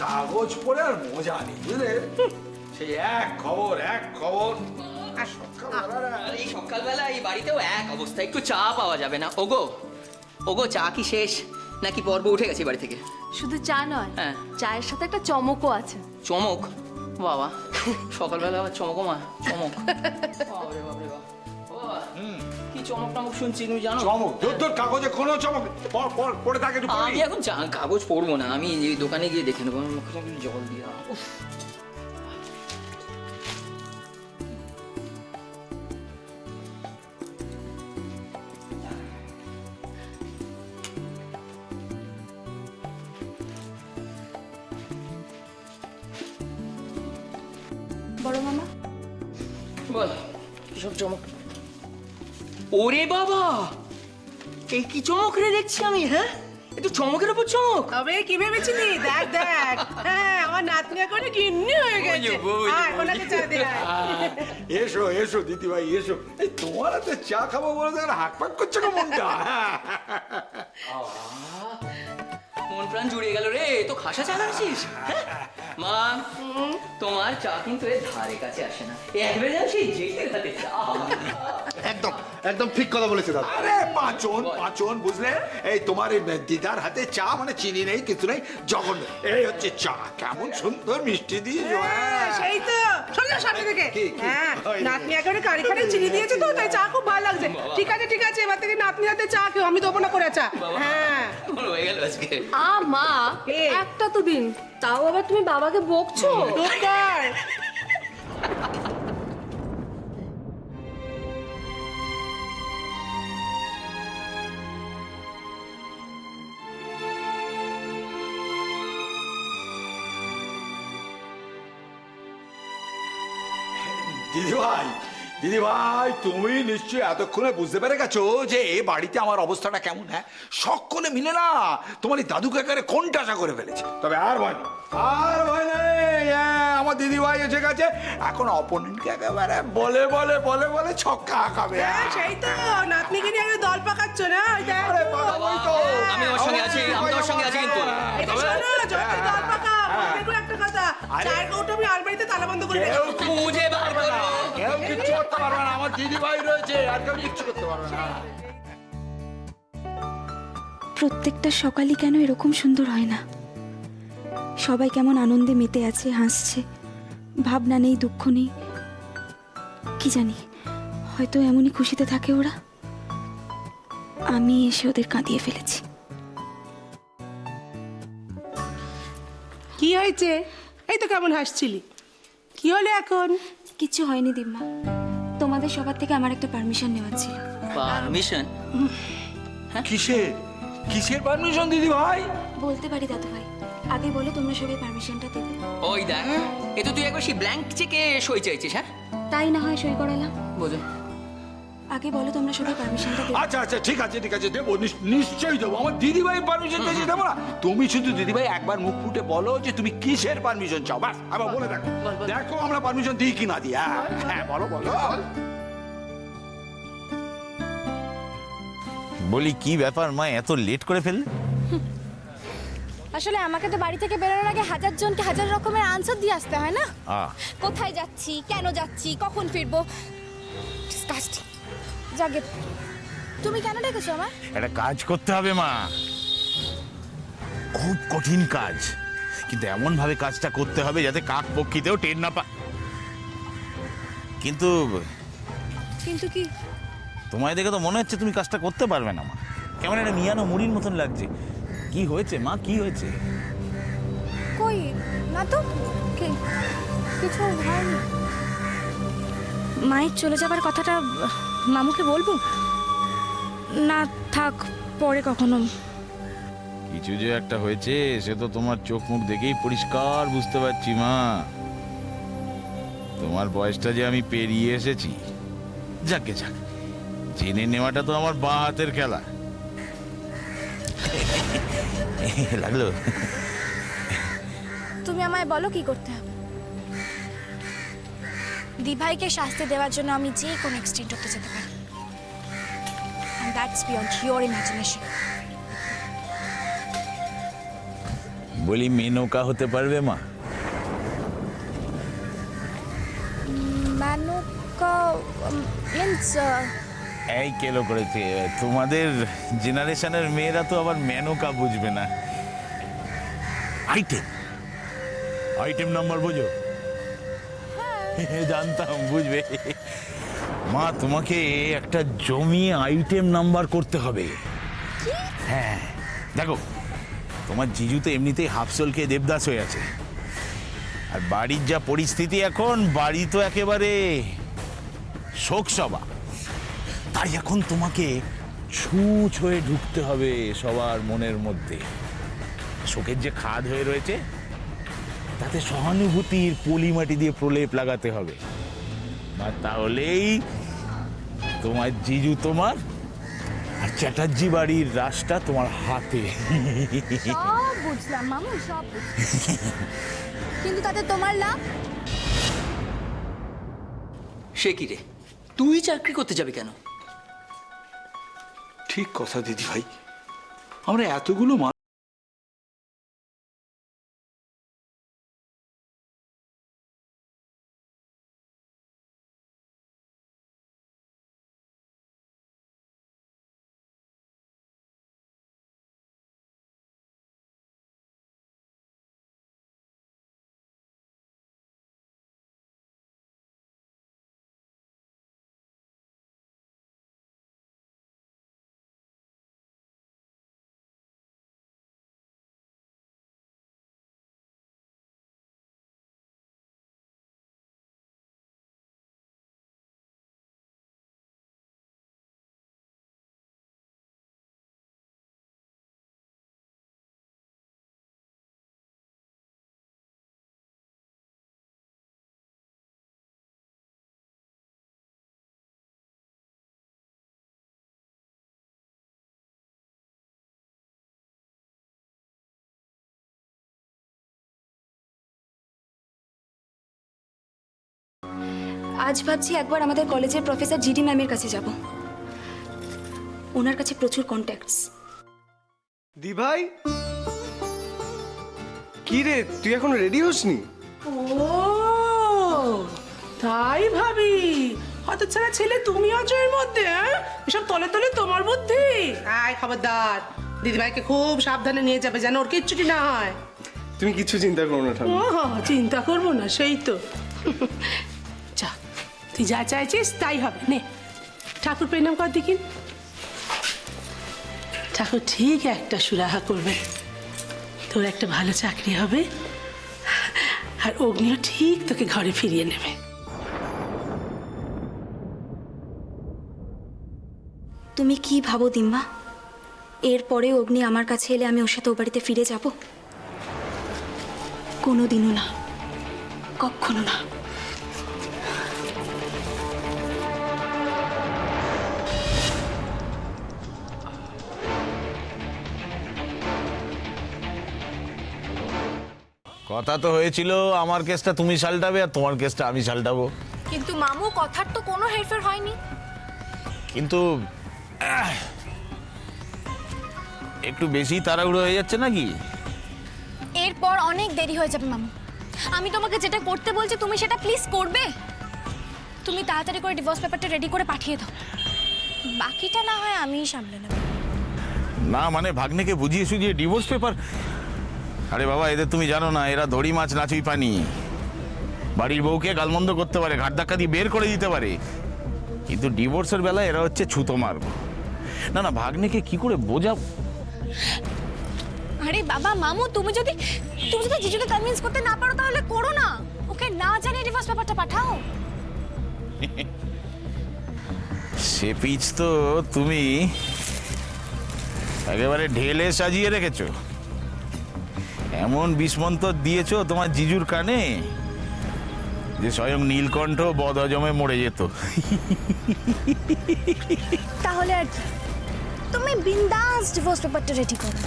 কাগজ পড়ে আর মজা নেই বুঝলে, সেই এক খবর এক খবর। এই সকালবেলা এই বাড়িতেও এক অবস্থা, একটু চা পাওয়া যাবে না? ওগো ওগো, চা কি শেষ নাকি পর্ব উঠে গেছে বাড়ি থেকে? শুধু চা নয়, হ্যাঁ, চায়ের সাথে একটা চমকও আছে। চমক? বাবা, সকালবেলা আবার চমক? মা চমক? বাবরে বাবরে বাবা, কি চমক টমক শুনছি তুমি জানো? চমক? তোর কাগজে কোনো চমক পড়ে থাকে? আমি এখন কাগজ পড়বো না, আমি দোকানে গিয়ে দেখে নেবো। জল দিয়ে বড় মামা বল, কিসব চমক? ওরে বাবা, এই কি চমক রে দেখছি আমি? হ্যাঁ, একটু চমকের উপর চমক। তবে কি ভেবেছিলি? দেখ দেখ, হ্যাঁ আমার নাতনিয়া করে গিন্নি হয়ে গেছে। ওনাকে চা দে। এসো এসো দিদি ভাই এসো। এই তোমার হাতে চা খাবো বলে হাঁক পাক করছে না মনটা? মন প্রাণ জুড়ে গেল রে, তো খাসা চা খাচ্ছিস? মা, তোমার চা কিন্তু এর ধারে কাছে আসে না, একবার যাচ্ছি জেটের হাতে চা। একদম একদম ঠিক কথা বলেছে দাদা। আরে পাঁচন পাঁচন, বুঝলে? এই তোমার এই দিদার হাতে চা মানে চিনি নেই কিছু নেই, জঘন্য। এই হচ্ছে চা, কেমন সুন্দর মিষ্টি দিয়ে। সেই তো শোনো সামনে থেকে। হ্যাঁ, নাতনি একেবারে কারি কারি চিনি দিয়েছে তো, তাই চা খুব ভালো লাগছে। ঠিক আছে ঠিক আছে, এবার থেকে নাতনি হাতে চা খেও, আমি দেবো না করে চা। হ্যাঁ হয়ে গেল আজকে। মা, একটা তো দিন, তাও আবার তুমি বাবাকে বকছো? দিদি ভাই দিদি ভাই, তুমি নিশ্চয়ই এতক্ষণে বুঝতে পেরে গেছো যে এই বাড়িতে আমার অবস্থাটা কেমন। হ্যাঁ, সকলে মিলে না তোমার এই দাদুকে একেবারে কোণঠাসা করে ফেলেছে। তবে আর ভয় নেই, আর ভয় নেই। আমার দিদি ভাই এসে গেছে, এখন অপোনেন্টকে একেবারে বলে বলে বলে বলে ছক্কা আঁকাবে। সেই তো, নাতনিকে নিয়ে আমি দল পাকাচ্ছ না? আমি ওর সঙ্গে আছি, আমি তোর সঙ্গে আছি। কিন্তু দল পাকা একটা কথা, চায়ের কৌটো আমি আলমারিতে তালা বন্ধ করে রেখেছি। খুঁজে বার করো, কেউ কিচ্ছু করতে পারবে না, আমার দিদি ভাই রয়েছে, আর কেউ কিচ্ছু করতে পারবে না। প্রত্যেকটা সকালই কেন এরকম সুন্দর হয় না? সবাই কেমন আনন্দে মেতে আছে, হাসছে, ভাবনা নেই, দুঃখ নেই। কি জানি, হয়তো এমনই খুশিতে থাকে ওরা। আমি এসে ওদের কাঁদিয়ে ফেলেছি। কি হয়েছে? এই তো কেমন হাসছিলি, কি হলো এখন? কিচ্ছু হয়নি দিম্মা, তোমাদের সবার থেকে আমার একটা পারমিশন নেওয়ার ছিল। পারমিশন? কিসের কিসের পারমিশন দিদি ভাই? বলতে পারি দাদু ভাই, আগে বলো তোমরা সবাই পারমিশনটা দেবে। ওই দেখ, এ তো তুই একবার সেই ব্ল্যাঙ্ক চেকে সই চাইছিস। হ্যাঁ, তাই না হয় সই করালাম। বোঝো, আগে বলো তোমরা সবাই পারমিশনটা দেবে। আচ্ছা আচ্ছা ঠিক আছে ঠিক আছে, দেবো, নিশ্চয়ই দেবো। আমার দিদি ভাই পারমিশন চাইছি, দেবো না? তুমি শুধু দিদি ভাই একবার মুখ ফুটে বলো যে তুমি কিসের পারমিশন চাও, বাস আবার বলে দেখো। দেখো আমরা পারমিশন দিই কি না দিই। হ্যাঁ বলো বলো। বলি কি ব্যাপার মা, এত লেট করে ফেললে? আসলে আমাকে তো বাড়ি থেকে বেরোনোর আগে হাজার জনকে হাজার রকমের আনসার দিয়ে আসতে হয় না? কোথায় যাচ্ছি, কেন যাচ্ছি, কখন ফিরবো। জাগে, তুমি কেন ডেকেছো আমার? একটা কাজ করতে হবে মা, খুব কঠিন কাজ, কিন্তু এমন ভাবে কাজটা করতে হবে যাতে কাক পক্ষীতেও টের না পা। কিন্তু কিন্তু কি? তোমায় দেখে তো মনে হচ্ছে তুমি কাজটা করতে পারবে না মা। কেমন একটা মিয়ানো মুড়ির মতন লাগছে। কি হয়েছে মা, কি হয়েছে? কই না তো, কিছু হয়নি। মায়ের চলে যাবার কথাটা মামুকে বলবো না? থাক, পরে কখনো। কিছু যে একটা হয়েছে সে তো তোমার চোখ মুখ দেখেই পরিষ্কার বুঝতে পারছি মা। তোমার বয়সটা যে আমি পেরিয়ে এসেছি। যাকে যাক, জেনে নেওয়াটা তো আমার বাঁ হাতের খেলা। লাগলো? তুমি আমায় বলো কি করতে হবে। দিভাইকে শাস্তি দেওয়ার জন্য আমি যে কোনো এক্সটেন্ড করতে যেতে পারি। That's beyond your imagination. বলি মেনকা হতে পারবে মা? মেনকা মিন্স এই কেলো করেছে, তোমাদের জেনারেশনের মেয়েরা তো আবার মেনকা বুঝবে না। আইটেম আইটেম নাম্বার বোঝো? জানতাম বুঝবে। মা তোমাকে একটা জমিয়ে আইটেম নাম্বার করতে হবে। হ্যাঁ দেখো, তোমার জিজু তো এমনিতেই হাফসল খেয়ে দেবদাস হয়ে আছে, আর বাড়ির যা পরিস্থিতি এখন, বাড়ি তো একেবারে শোকসভা। তাই এখন তোমাকে ছুঁচ হয়ে ঢুকতে হবে সবার মনের মধ্যে। শোকের যে খাদ হয়ে রয়েছে তাতে সহানুভূতির পলিমাটি দিয়ে প্রলেপ লাগাতে হবে, আর তাহলেই তোমার জিজু তোমার, আর চ্যাটার্জি বাড়ির রাশটা তোমার হাতে। সব বুঝলাম মামু, সব কিন্তু তাতে তোমার লাভ? সে কি রে, তুই চাকরি করতে যাবি কেন? ঠিক কথা দিদি ভাই, আমরা এতগুলো আজ ভাবছি একবার আমাদের কলেজের প্রফেসর জিডি ম্যামের কাছে যাব। ওনার কাছে প্রচুর কন্ট্যাক্টস। দি ভাই, কি রে তুই এখনো রেডি হসনি? ও তাই ভাবি, হতচ্ছাড়া ছেলে তুমি আছো এর মধ্যে? এসব তলে তলে তোমার বুদ্ধি। আয় খবরদার, দিদিভাইকে খুব সাবধানে নিয়ে যাবে যেন ওর কিচ্ছুটি না হয়। তুমি কিছু চিন্তা করো না ঠাকুর। ও চিন্তা করবো না, সেই তো। যা, তুই যা চাইছিস তাই হবে। নে ঠাকুর প্রণাম কর দেখিন। ঠাকুর ঠিক একটা সুরাহা করবে, তোর একটা ভালো চাকরি হবে, আর অগ্নিও ঠিক তোকে ঘরে ফিরিয়ে নেবে। তুমি কি ভাবো দিম্মা, এরপরে অগ্নি আমার কাছে এলে আমি ওর সাথে ও বাড়িতে ফিরে যাব? কোনোদিনও না, কখনো না। কথা তো হয়েছিল আমার কেসটা তুমি সালটাবে আর তোমার কেসটা আমি সালটাবো। কিন্তু মামু কথার তো কোনো হেরফের হয়নি। কিন্তু একটু বেশি তাড়াহুড়ো হয়ে যাচ্ছে নাকি? এরপর অনেক দেরি হয়ে যাবে মামু। আমি তোমাকে যেটা করতে বলছি তুমি সেটা প্লিজ করবে। তুমি তাড়াতাড়ি করে ডিভোর্স পেপারটা রেডি করে পাঠিয়ে দাও, বাকিটা না হয় আমিই সামলে নেব। না মানে ভাগ্নেকে বুঝিয়ে সুঝিয়ে ডিভোর্স পেপার? আরে বাবা, এদের তুমি জানো না, এরা দড়ি মাছ নাচুই পানি। বাড়ির বউকে গালমন্দ করতে পারে, ঘাট ধাক্কা দিয়ে বের করে দিতে পারে, কিন্তু ডিভোর্সের বেলায় এরা হচ্ছে ছুতো মার। না না, ভাগ্নেকে কি করে বোঝাবো? আরে বাবা মামু, তুমি যদি জিজুকে কনভিন্স করতে না পারো তাহলে করো না, ওকে না জানিয়ে ডিভোর্স পেপারটা পাঠাও। সে পিচ তো তুমি একেবারে ঢেলে সাজিয়ে রেখেছো, এমন বিস্মন্তর দিয়েছো তোমার জিজুর কানে যে স্বয়ং নীলকণ্ঠ বদহজমে মরে যেত। তাহলে আর কি, তুমি বিন্দাস ডিভোর্স পেপারটা রেডি করো।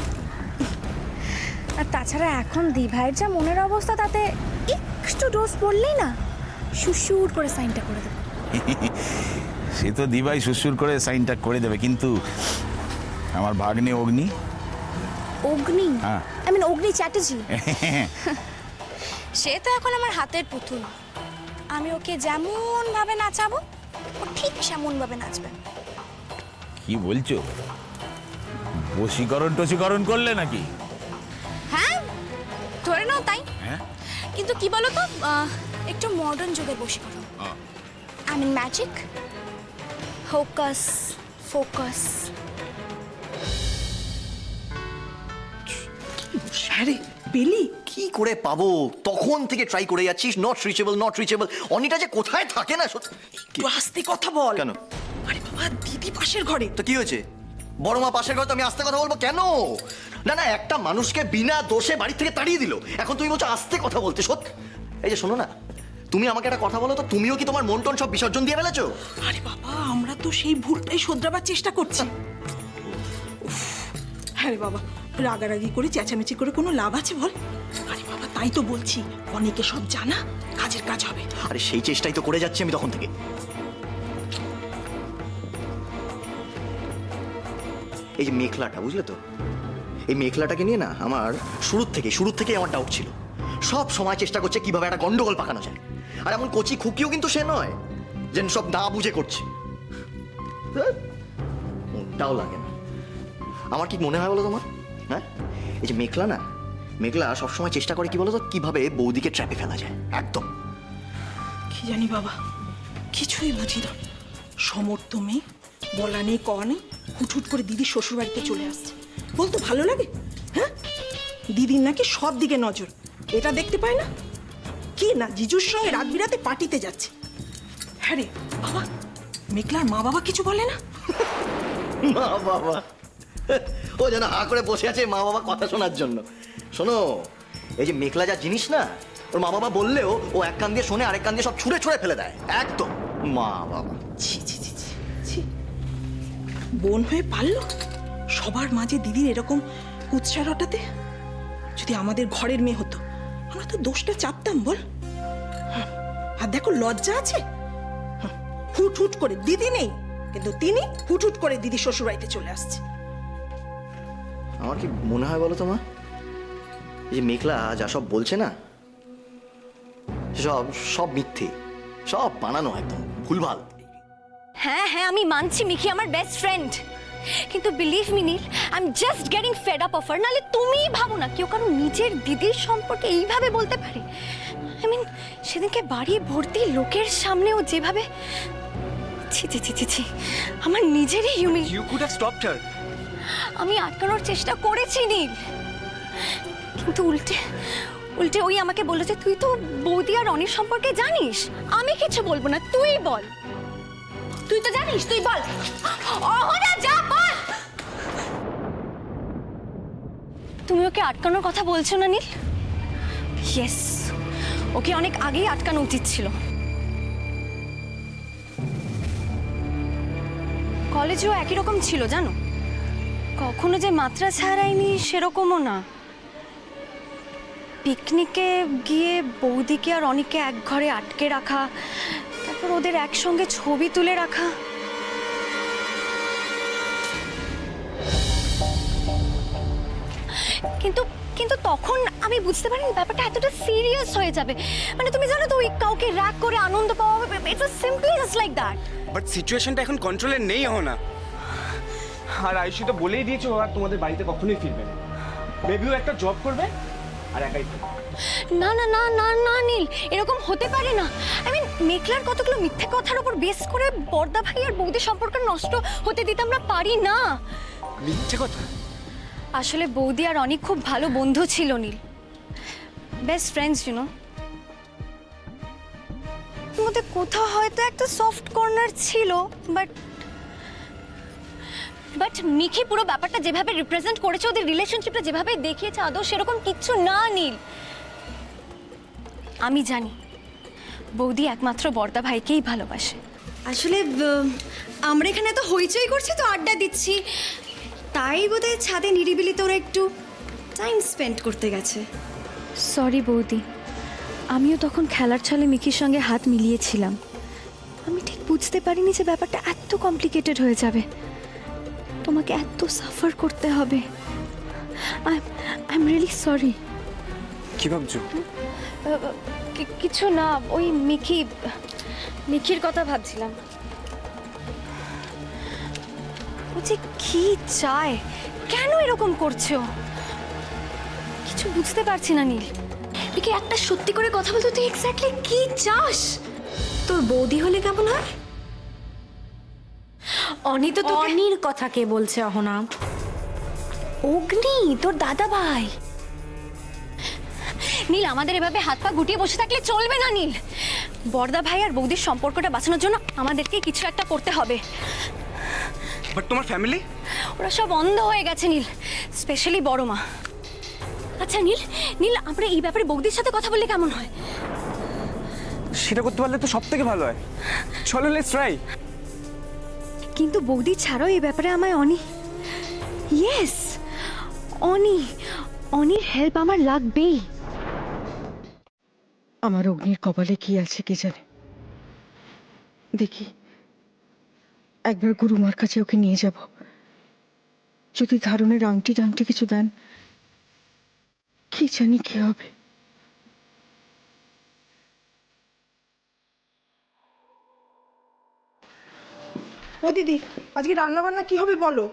আর তাছাড়া এখন দি ভাইয়ের যা মনের অবস্থা, তাতে একটু ডোজ পড়লেই না সুসুর করে সাইনটা করে দেবো। সে তো দিভাই সুসুর করে সাইনটা করে দেবে, কিন্তু আমার ভাগ্নে অগ্নি, অগ্নি? হ্যাঁ। আই মিন অগ্নি চ্যাটার্জি। সে তো এখন আমার হাতের পুতুল। আমি ওকে যেমন ভাবে নাচাবো ও ঠিক সেমন ভাবে নাচবে। কি বলছো? বশীকরণ টশীকরণ করলে নাকি? হ্যাঁ, ধরে নাও তাই। হ্যাঁ, কিন্তু কি বলো তো, একটু মডার্ন যুগের বশীকরণ। I mean magic, hocus focus. হ্যাঁ রে, পেলি? কি করে পাবো? তখন থেকে ট্রাই করে যাচ্ছিস, নট রিচেবল নট রিচেবল। অনিটা যে কোথায় থাকে না সত্যি। একটু আস্তে কথা বল। কেন? আরে বাবা, দিদি পাশের ঘরে। তো কি হয়েছে? বড় মা পাশের ঘরে, তো আমি আস্তে কথা বলবো কেন? না না, একটা মানুষকে বিনা দোষে বাড়ি থেকে তাড়িয়ে দিল, এখন তুমি বলছো আস্তে কথা বলতে? সত্যি? এই যে শোনো না, তুমি আমাকে একটা কথা বলো তো, তুমিও কি তোমার মন টন সব বিসর্জন দিয়ে ফেলেছো? আরে বাবা, আমরা তো সেই ভুলটাই শোধরাবার চেষ্টা করছি। উফ, হ্যাঁ রে বাবা, রাগারাগি করে চেঁচামেচি করে কোনো লাভ আছে বল? আরে বাবা, তাই তো বলছি, অনেকে সব জানা কাজের কাজ হবে। আরে সেই চেষ্টাই তো করে যাচ্ছি আমি তখন থেকে। এই যে মেখলাটা, বুঝলে তো, এই মেখলাটাকে নিয়ে না আমার শুরুর থেকেই আমার ডাউট ছিল। সব সময় চেষ্টা করছে কিভাবে একটা গন্ডগোল পাকানো যায়। আর এমন কচি খুকিও কিন্তু সে নয় যে সব না বুঝে করছে। ডাও লাগে না। আমার কি মনে হয় বলো তোমার? হ্যাঁ, এই যে মেখলা সবসময় চেষ্টা করে কি বলো তো, কিভাবে বৌদিকে ট্র্যাপে ফেলা যায়। একদম কি জানি বাবা, কিছুই বুঝি না। সমর্থ মেয়ে, বলা নেই কওয়া নেই, হুটহুট করে দিদির শ্বশুর বাড়িতে চলে আসছে। বলতো ভালো লাগে? হ্যাঁ, দিদির নাকি সব দিকে নজর, এটা দেখতে পায় না? কি না জিজুর সঙ্গে রাত বিরাতে পার্টিতে যাচ্ছে। হ্যাঁ রে বাবা, মেঘলার মা বাবা কিছু বলে না? মা বাবা, ও যেন হা করে বসে আছে মা বাবা কথা শোনার জন্য। শোনো, এই যে মেখলা যা জিনিস না, ওর মা বাবা বললেও ও এক কান দিয়ে শোনে, আরেক কান দিয়ে সব ছুঁড়ে ছুঁড়ে ফেলে দেয়। একদম মা বাবা। ছি ছি ছি ছি ছি, বোন হয়ে পারলো সবার মাঝে দিদির এরকম কুৎসা রটাতে? যদি আমাদের ঘরের মেয়ে হতো, আমরা তো দোষটা চাপতাম বল। আর দেখো লজ্জা আছে, হুট হুট করে দিদি নেই, কিন্তু তিনি হুট হুট করে দিদি শ্বশুর বাড়িতে চলে আসছে। আমার কি মনে হয় বলো তোমার, এই যে মেখলা যা সব বলছে না, সব মিথ্যে, সব বানানো, একদম ভুলভাল। হ্যাঁ হ্যাঁ, আমি মানছি মিখি আমার বেস্ট ফ্রেন্ড, কিন্তু believe me Neel, I am just getting fed up of her. নাহলে তুমিই ভাবো না, কেউ কারো নিজের দিদির সম্পর্কে এইভাবে বলতে পারে? আই মিন, সেদিনকে বাড়ি ভর্তি লোকের সামনে ও যেভাবে, ছি ছি ছি ছি ছি, আমার নিজেরই হিউমিল। ইউ কুড হ্যাভ স্টপড হার। আমি আটকানোর চেষ্টা করেছি নীল, কিন্তু উল্টে ওই আমাকে বললো যে তুই তো বৌদি আর অনির সম্পর্কে জানিস। আমি কিছু বলবো না, তুই বল। তুই তো জানিস, তুই বল। অহনা, যা বল। তুমি ওকে আটকানোর কথা বলছো না নীল? ইয়েস, ওকে অনেক আগেই আটকানো উচিত ছিল। কলেজেও একই রকম ছিল জানো, কখনো যে মাত্রা ছাড়ায়নি সেরকমও না। পিকনিকে গিয়ে বৌদিকে আর অনেকে এক ঘরে আটকে রাখা, তারপর ওদের একসঙ্গে ছবি তুলে রাখা। কিন্তু তখন আমি বুঝতে পারিনি ব্যাপারটা এতটা সিরিয়াস হয়ে যাবে। মানে তুমি জানো তো, ওই কাউকে রাগ করে আনন্দ পাওয়া, it was simply just like that. But সিচুয়েশনটা এখন কন্ট্রোলে নেই না। আর আয়ুষি তো বলেই দিয়েছো আর তোমাদের বাড়িতে কখনোই ফিরবে না। বেবিও একটা জব করবে আর একাই থাকবে। না না না না না নীল, এরকম হতে পারে না। আই মিন, মেঘলার কতগুলো মিথ্যে কথার উপর বেস করে বর্দা ভাই আর বৌদি সম্পর্ক নষ্ট হতে দিতে আমরা পারি না। মিথ্যে কথা? আসলে বৌদি আর অনেক খুব ভালো বন্ধু ছিল নীল, বেস্ট ফ্রেন্ডস ইউ নো। মধ্যে কোথাও হয়তো একটা সফট কর্নার ছিল, বাট মিখি পুরো ব্যাপারটা যেভাবে রিপ্রেজেন্ট করেছে, ওদের রিলেশনশিপটা যেভাবে দেখিয়েছে, আদৌ সেরকম কিচ্ছু না নীল। আমি জানি বৌদি একমাত্র বর্দা ভাইকেই ভালোবাসে। আসলে আমরা এখানে তো হইচই করছি, তো আড্ডা দিচ্ছি, তাই বোধহয় ছাদে নিরিবিলিতে ওরা একটু টাইম স্পেন্ড করতে গেছে। সরি বৌদি, আমিও তখন খেলার ছলে মিকির সঙ্গে হাত মিলিয়েছিলাম, আমি ঠিক বুঝতে পারিনি যে ব্যাপারটা এত কমপ্লিকেটেড হয়ে যাবে, তোমাকে এত সাফার করতে হবে। I am really sorry. কি ভাবছো? কিছু না, ওই মিখির কথা ভাবছিলাম। ও যে কি চায়, কেন এরকম করছো? কিছু বুঝতে পারছি না নীল। মিকি, একটা সত্যি করে কথা বলতো, তুই এক্স্যাক্টলি কি চাস? তোর বৌদি হলে কেমন হয়? অনি তো অনির কথা কে বলছে অহনা? অগ্নি, তোর দাদা ভাই। নীল, আমাদের এভাবে হাত পা গুটিয়ে বসে থাকলে চলবে না নীল। বড়দা ভাই আর বৌদির সম্পর্কটা বাঁচানোর জন্য আমাদেরকে কিছু একটা করতে হবে। বাট তোমার ফ্যামিলি? ওরা সব অন্ধ হয়ে গেছে নীল, স্পেশালি বড় মা। আচ্ছা নীল, আমরা এই ব্যাপারে বৌদির সাথে কথা বললে কেমন হয়? সেটা করতে পারলে তো সব থেকে ভালো হয়। চলো, লেটস ট্রাই। কিন্তু বৌদি ছাড়াও এই ব্যাপারে আমায় ইয়েস, অনির হেল্প আমার লাগবেই। আমার অগ্নির কপালে কি আছে কে জানে। দেখি, একবার গুরুমার কাছে ওকে নিয়ে যাব। যদি ধারণের আংটি টাংটি কিছু দেন, কি জানি কি হবে। ও দিদি, আজকে রান্না বান্না কি হবে বলো?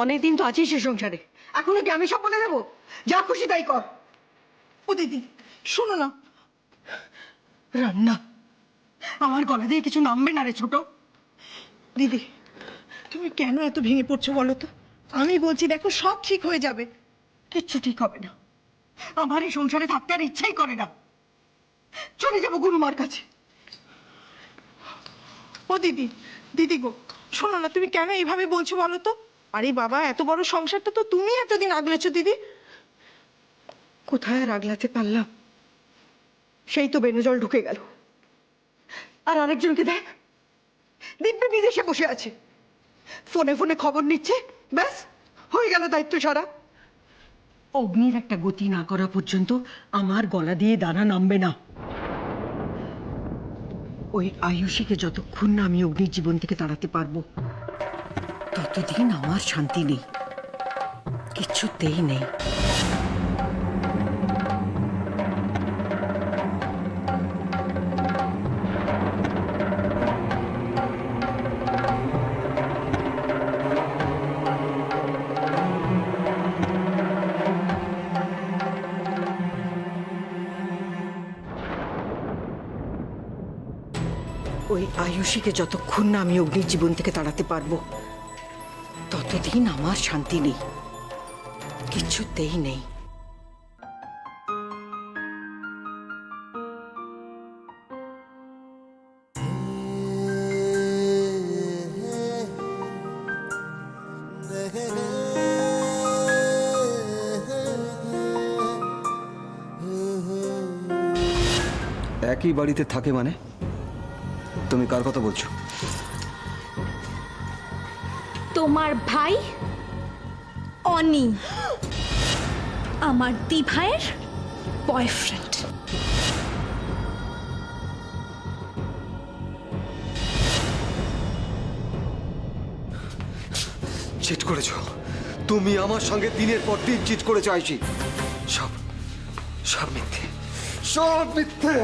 অনেকদিন তো আছিস সে সংসারে, এখনো কি আমি সব বলে দেবো? যা খুশি তাই কর। ও দিদি শোনো না, রান্না আমার গলা দিয়ে কিছু নামবে না রে ছোট। দিদি তুমি কেন এত ভেঙে পড়ছো বলো তো? আমি বলছি দেখো, সব ঠিক হয়ে যাবে। কিচ্ছু ঠিক হবে না। আমার এই সংসারে থাকতে আর ইচ্ছাই করে না। চলে যাবো গুরুমার কাছে। ও দিদি গো, শোনো না, তুমি কেন এইভাবে বলছো বলো তো? আরে বাবা, এত বড় সংসারটা তো তুমি এতদিন আগলেছো দিদি। কোথায় আর আগলাতে পারলাম? সেই তো বেনে জল ঢুকে গেল। আর আরেকজনকে দেখ, দিব্যি বিদেশে বসে আছে, ফোনে ফোনে খবর নিচ্ছে, ব্যাস হয়ে গেল দায়িত্ব সারা। অগ্নির একটা গতি না করা পর্যন্ত আমার গলা দিয়ে দানা নামবে না। ওই আয়ুষীকে যতক্ষণ না আমি অগ্নির জীবন থেকে তাড়াতে পারবো, ততদিন আমার শান্তি নেই, কিছুতেই নেই। ওই আয়ুষীকে যতক্ষণ না আমি অগ্নির জীবন থেকে তাড়াতে পারবো, ততদিন আমার শান্তি নেই, কিছুতেই নেই। একই বাড়িতে থাকে মানে? তুমি কার কথা বলছো? তোমার ভাই অনি, আমার দি ভাইয়ের বয়ফ্রেন্ড। চিট করেছো তুমি আমার সঙ্গে, দিনের পর দিন চিট করেছো আয়ুষী। সব সব মিথ্যে, সব মিথ্যে।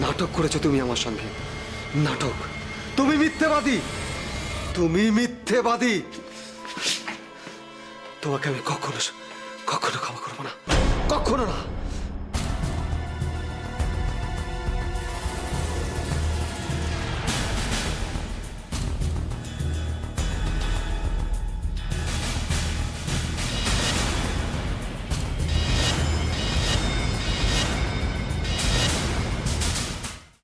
নাটক করেছো তুমি আমার সঙ্গে, নাটক। তুমি মিথ্যেবাদী, তুমি মিথ্যেবাদী। তোমাকে আমি কখনো কখনো ক্ষমা করবো না, কখনো না।